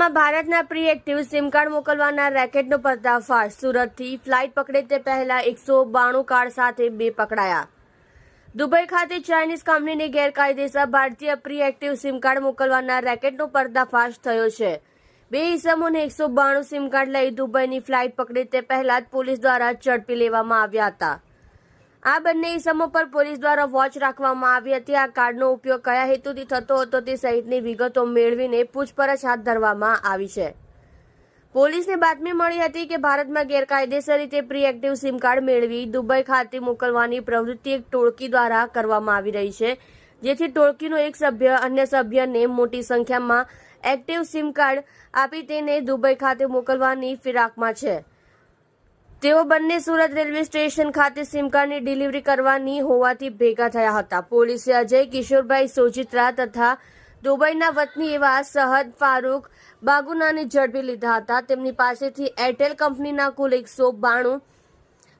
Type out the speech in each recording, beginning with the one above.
ભારતના pre active sim card મોકલવાના રેકેટનો પર્દાફાશ. સુરતથી ફ્લાઇટ પકડે તે પહેલા 192 કાર્ડ સાથે 2 પકડાયા. દુબઈ ખાતે ચાઇનીઝ કંપનીને ગેરકાયદેસર ભારતીય પ્રી એક્ટિવ સિમ કાર્ડ મોકલવાના રેકેટનો પર્દાફાશ થયો છે. 2 ઇસમોને 192 સિમ કાર્ડ લઈ દુબઈની ફ્લાઇટ પકડે તે પહેલા જ પોલીસ દ્વારા ઝડપી લેવામાં આવ્યા હતા. આ બંને ઇસમો પર પોલીસ દ્વારા વોચ રાખવામાં આવી હતી. આ કાર્ડનો ઉપયોગ કયા હેતુથી થતો હતો તે સહિતની વિગતો મેળવીને પૂછપરછ હાથ ધરવામાં આવી છે. પોલીસને બાતમી મળી હતી કે ભારતમાં ગેરકાયદેસર રીતે પ્રી એક્ટિવ સિમ કાર્ડ મેળવી દુબઈ ખાતે મોકલવાની પ્રવૃત્તિ એક ટોળકી દ્વારા કરવામાં આવી રહી છે, જેથી ટોળકીનો એક સભ્ય અન્ય સભ્યને મોટી સંખ્યામાં એક્ટિવ સિમ કાર્ડ આપી તેને દુબઈ ખાતે મોકલવાની ફિરાકમાં છે. તેઓ બંને સુરત રેલવે સ્ટેશન ખાતે સિમ કાર્ડની ડિલિવરી કરવાની હોવાથી ભેગા થયા હતા. પોલીસે અજય કિશોરભાઈ સોજિત્રા તથા દુબઈના વતની એવા સહદ ફારૂક બાગુનાને ઝડપી લીધા હતા. તેમની પાસેથી એરટેલ કંપનીના કુલ 192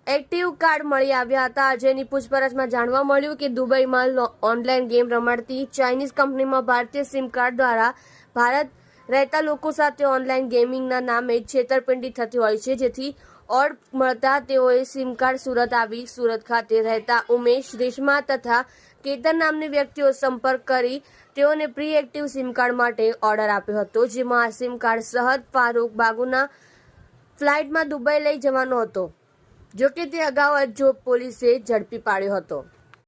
એક્ટિવ કાર્ડ મળી આવ્યા હતા. અજયની પૂછપરછમાં જાણવા મળ્યું કે દુબઈમાં ઓનલાઈન ગેમ રમાડતી ચાઇનીઝ કંપનીમાં ભારતીય સિમ કાર્ડ દ્વારા ભારત રહેતા લોકો સાથે ઓનલાઈન ગેમિંગના નામે છેતરપિંડી થતી હોય છે, જેથી ઓર્ડર મળતા તેઓએ સિમ કાર્ડ સુરત આવી સુરત ખાતે રહેતા ઉમેશ, રેશમા તથા કેતન નામની વ્યક્તિઓ સંપર્ક કરી તેઓને પ્રી એક્ટિવ સિમ કાર્ડ માટે ઓર્ડર આપ્યો હતો, જેમાં આ સિમ કાર્ડ સહદ ફારૂક બાગુના ફ્લાઇટમાં દુબઈ લઈ જવાનો હતો. જોકે તે અગાઉ જ પોલીસે ઝડપી પાડ્યો હતો.